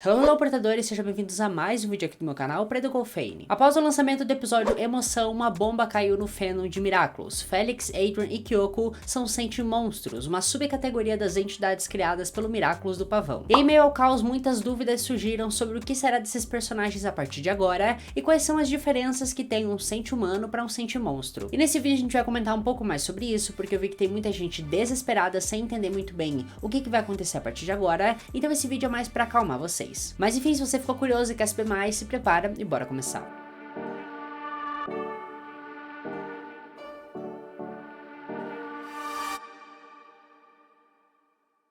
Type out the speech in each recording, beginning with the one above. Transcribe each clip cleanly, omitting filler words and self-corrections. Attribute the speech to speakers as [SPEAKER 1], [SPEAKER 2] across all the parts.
[SPEAKER 1] Hello, portadores, sejam bem-vindos a mais um vídeo aqui do meu canal, Predogolfane. Após o lançamento do episódio Emoção, uma bomba caiu no fandom de Miraculous. Felix, Adrian e Kyoko são Sentimonstros, uma subcategoria das entidades criadas pelo Miraculous do Pavão. E em meio ao caos, muitas dúvidas surgiram sobre o que será desses personagens a partir de agora e quais são as diferenças que tem um Senti-humano para um Sentimonstro. E nesse vídeo a gente vai comentar um pouco mais sobre isso, porque eu vi que tem muita gente desesperada sem entender muito bem o que vai acontecer a partir de agora, então esse vídeo é mais para acalmar vocês. Mas enfim, se você ficou curioso e quer saber mais, se prepara e bora começar.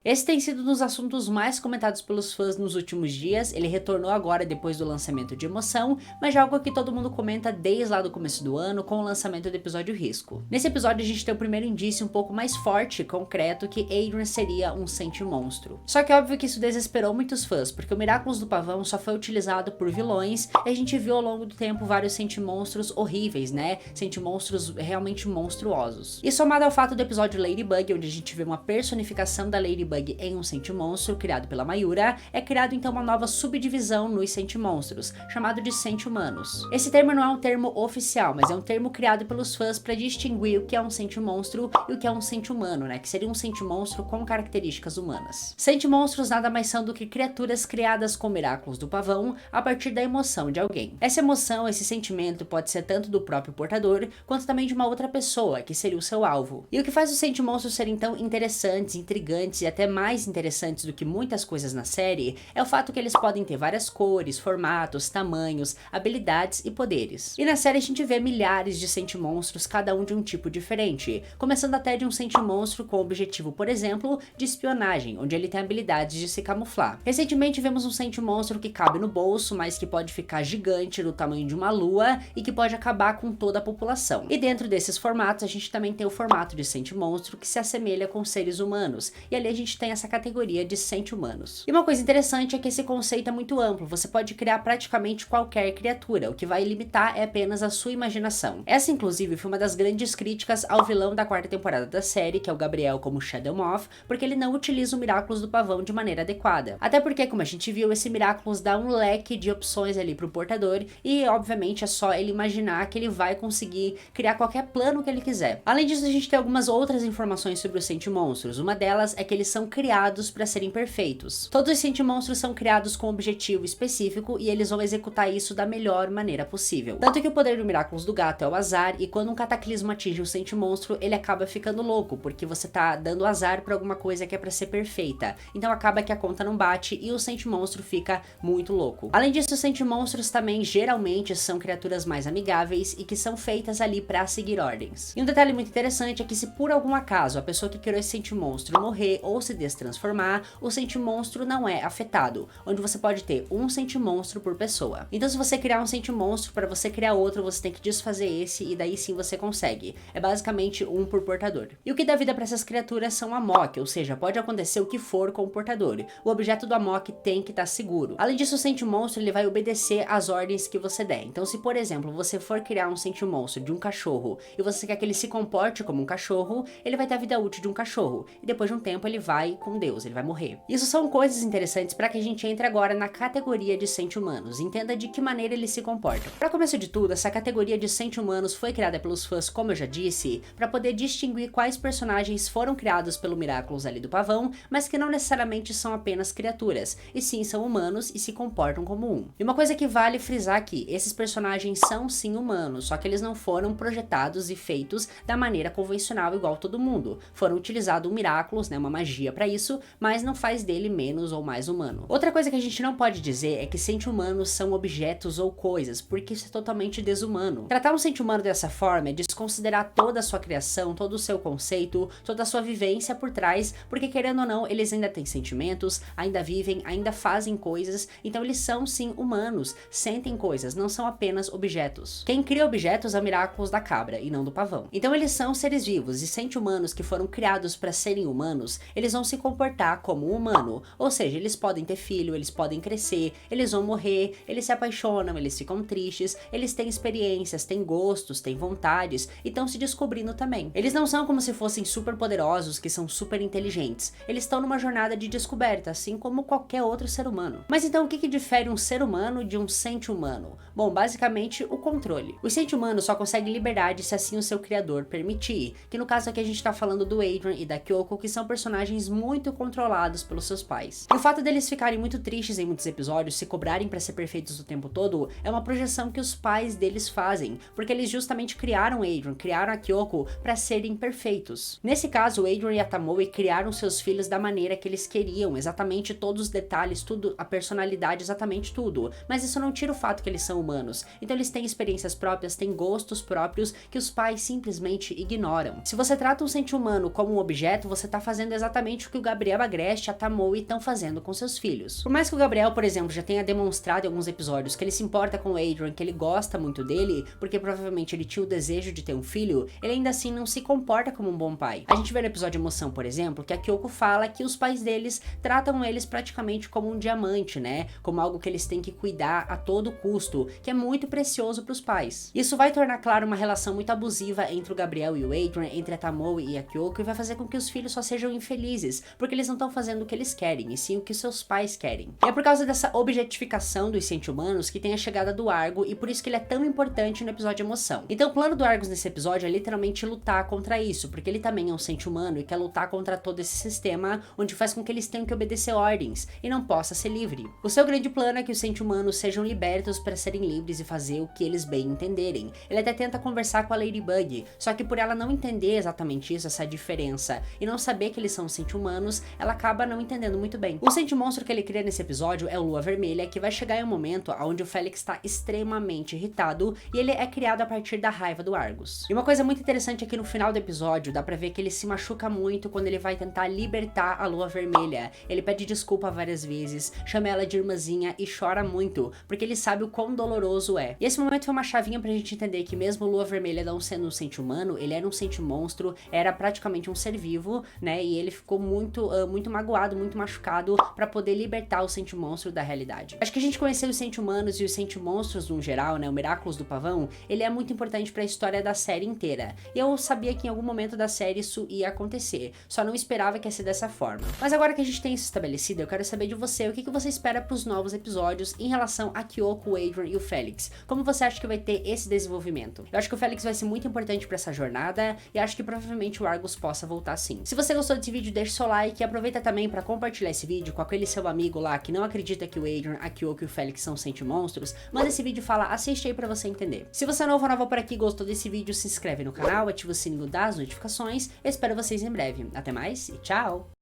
[SPEAKER 1] Esse tem sido um dos assuntos mais comentados pelos fãs nos últimos dias. Ele retornou agora depois do lançamento de Emoção, mas já algo que todo mundo comenta desde lá do começo do ano com o lançamento do episódio Risco. Nesse episódio a gente tem o primeiro indício um pouco mais forte e concreto que Adrian seria um Senti-monstro. Só que é óbvio que isso desesperou muitos fãs, porque o Miraculous do Pavão só foi utilizado por vilões e a gente viu ao longo do tempo vários Senti-monstros horríveis, né? Senti-monstros realmente monstruosos. E somado ao fato do episódio Ladybug, onde a gente vê uma personificação da Ladybug em um Senti-monstro criado pela Mayura, é criado então uma nova subdivisão nos Senti-monstros, chamado de Senti-humanos. Esse termo não é um termo oficial, mas é um termo criado pelos fãs para distinguir o que é um Senti-monstro e o que é um Senti-humano, né? Que seria um Senti-monstro com características humanas. Senti-monstros nada mais são do que criaturas criadas com Miraculous do Pavão a partir da emoção de alguém. Essa emoção, esse sentimento pode ser tanto do próprio portador, quanto também de uma outra pessoa, que seria o seu alvo. E o que faz os Senti-monstros serem tão interessantes, intrigantes e até mais interessantes do que muitas coisas na série é o fato que eles podem ter várias cores, formatos, tamanhos, habilidades e poderes. E na série a gente vê milhares de Senti-monstros, cada um de um tipo diferente, começando até de um Senti-monstro com o objetivo, por exemplo, de espionagem, onde ele tem habilidades de se camuflar. Recentemente vemos um Senti-monstro que cabe no bolso, mas que pode ficar gigante do tamanho de uma lua e que pode acabar com toda a população. E dentro desses formatos a gente também tem o formato de Senti-monstro que se assemelha com seres humanos, e ali a gente tem essa categoria de Senti-humanos. E uma coisa interessante é que esse conceito é muito amplo, você pode criar praticamente qualquer criatura, o que vai limitar é apenas a sua imaginação. Essa inclusive foi uma das grandes críticas ao vilão da quarta temporada da série, que é o Gabriel como Shadow Moth, porque ele não utiliza o Miraculous do Pavão de maneira adequada. Até porque, como a gente viu, esse Miraculous dá um leque de opções ali pro portador e obviamente é só ele imaginar que ele vai conseguir criar qualquer plano que ele quiser. Além disso, a gente tem algumas outras informações sobre os Senti-monstros. Uma delas é que eles são criados para serem perfeitos. Todos os Senti-monstros são criados com um objetivo específico e eles vão executar isso da melhor maneira possível. Tanto que o poder do Miraculous do gato é o azar, e quando um cataclismo atinge o Senti-monstro, ele acaba ficando louco, porque você tá dando azar pra alguma coisa que é pra ser perfeita. Então acaba que a conta não bate e o Senti-monstro fica muito louco. Além disso, os Senti-monstros também geralmente são criaturas mais amigáveis e que são feitas ali pra seguir ordens. E um detalhe muito interessante é que se por algum acaso a pessoa que criou esse Senti-monstro morrer ou se destransformar, o Senti-monstro não é afetado, onde você pode ter um Senti-monstro por pessoa. Então se você criar um Senti-monstro, para você criar outro, você tem que desfazer esse e daí sim você consegue. É basicamente um por portador. E o que dá vida para essas criaturas são Amok, ou seja, pode acontecer o que for com o portador. O objeto do Amok tem que estar seguro. Além disso, o Senti-monstro ele vai obedecer às ordens que você der. Então se por exemplo você for criar um Senti-monstro de um cachorro e você quer que ele se comporte como um cachorro, ele vai ter a vida útil de um cachorro. E depois de um tempo ele vai com Deus, ele vai morrer. Isso são coisas interessantes para que a gente entre agora na categoria de Senti-humanos. Entenda de que maneira eles se comportam. Para começo de tudo, essa categoria de Senti-humanos foi criada pelos fãs, como eu já disse, para poder distinguir quais personagens foram criados pelo Miraculous ali do Pavão, mas que não necessariamente são apenas criaturas, e sim são humanos e se comportam como um. E uma coisa que vale frisar aqui, esses personagens são sim humanos, só que eles não foram projetados e feitos da maneira convencional igual todo mundo. Foram utilizados um Miraculous, né, uma magia para isso, mas não faz dele menos ou mais humano. Outra coisa que a gente não pode dizer é que Senti-humanos são objetos ou coisas, porque isso é totalmente desumano. Tratar um Senti-humano dessa forma é desconsiderar toda a sua criação, todo o seu conceito, toda a sua vivência por trás, porque querendo ou não, eles ainda têm sentimentos, ainda vivem, ainda fazem coisas, então eles são sim humanos, sentem coisas, não são apenas objetos. Quem cria objetos é o Miraculous da cabra e não do Pavão. Então eles são seres vivos e Senti-humanos que foram criados para serem humanos, eles vão se comportar como um humano, ou seja, eles podem ter filho, eles podem crescer, eles vão morrer, eles se apaixonam, eles ficam tristes, eles têm experiências, têm gostos, têm vontades e estão se descobrindo também. Eles não são como se fossem super poderosos, que são super inteligentes, eles estão numa jornada de descoberta, assim como qualquer outro ser humano. Mas então o que difere um ser humano de um sente humano? Bom, basicamente o controle. O sente humano só consegue liberdade se assim o seu criador permitir, que no caso aqui a gente tá falando do Adrian e da Kyoko, que são personagens muito controlados pelos seus pais. E o fato deles ficarem muito tristes em muitos episódios, se cobrarem pra ser perfeitos o tempo todo, é uma projeção que os pais deles fazem, porque eles justamente criaram o Adrian, criaram a Kyoko pra serem perfeitos. Nesse caso, o Adrian e a Tomoe criaram seus filhos da maneira que eles queriam, exatamente todos os detalhes, tudo, a personalidade, exatamente tudo. Mas isso não tira o fato que eles são humanos. Então eles têm experiências próprias, têm gostos próprios que os pais simplesmente ignoram. Se você trata um sente humano como um objeto, você tá fazendo exatamente o que o Gabriel Agreste e a Tomoe estão fazendo com seus filhos. Por mais que o Gabriel, por exemplo, já tenha demonstrado em alguns episódios que ele se importa com o Adrian, que ele gosta muito dele, porque provavelmente ele tinha o desejo de ter um filho, ele ainda assim não se comporta como um bom pai. A gente vê no episódio Emoção, por exemplo, que a Kyoko fala que os pais deles tratam eles praticamente como um diamante, né? Como algo que eles têm que cuidar a todo custo, que é muito precioso para os pais. Isso vai tornar claro uma relação muito abusiva entre o Gabriel e o Adrian, entre a Tomoe e a Kyoko, e vai fazer com que os filhos só sejam infelizes, porque eles não estão fazendo o que eles querem, e sim o que seus pais querem. E é por causa dessa objetificação dos sente humanos que tem a chegada do Argo, e por isso que ele é tão importante no episódio Emoção. Então o plano do Argus nesse episódio é literalmente lutar contra isso, porque ele também é um sente humano e quer lutar contra todo esse sistema, onde faz com que eles tenham que obedecer ordens, e não possa ser livre. O seu grande plano é que os sente humanos sejam libertos para serem livres e fazer o que eles bem entenderem. Ele até tenta conversar com a Ladybug, só que por ela não entender exatamente isso, essa diferença, e não saber que eles são sente humanos, ela acaba não entendendo muito bem. O sente monstro que ele cria nesse episódio é o Lua Vermelha, que vai chegar em um momento onde o Felix está extremamente irritado, e ele é criado a partir da raiva do Argus. E uma coisa muito interessante é que no final do episódio, dá pra ver que ele se machuca muito quando ele vai tentar libertar a Lua Vermelha. Ele pede desculpa várias vezes, chama ela de irmãzinha e chora muito, porque ele sabe o quão doloroso é. E esse momento foi uma chavinha pra gente entender que mesmo Lua Vermelha não sendo um sente humano, ele era um sente monstro, era praticamente um ser vivo, né? E ele ficou muito magoado, muito machucado pra poder libertar o sente monstro da realidade. Acho que a gente conhecer os sente humanos e os sente monstros no geral, né? O Miraculous do Pavão, ele é muito importante pra história da série inteira. E eu sabia que em algum momento da série isso ia acontecer, só não esperava que ia ser dessa forma. Mas agora que a gente tem isso estabelecido, eu quero saber de você, o que você espera pros novos episódios em relação a Kyoko, o Adrian e o Felix. Como você acha que vai ter esse desenvolvimento? Eu acho que o Felix vai ser muito importante pra essa jornada, e acho que provavelmente o Argus possa voltar sim. Se você gostou desse vídeo, deixa o seu like e aproveita também pra compartilhar esse vídeo com aquele seu amigo lá que não acredita que o Adrian, a Kyoko e o Felix são sente monstros. Manda esse vídeo e fala, assiste aí pra você entender. Se você é novo ou nova por aqui e gostou desse vídeo, se inscreve no canal, ativa o sininho das notificações. Eu espero vocês em breve. Até mais e tchau!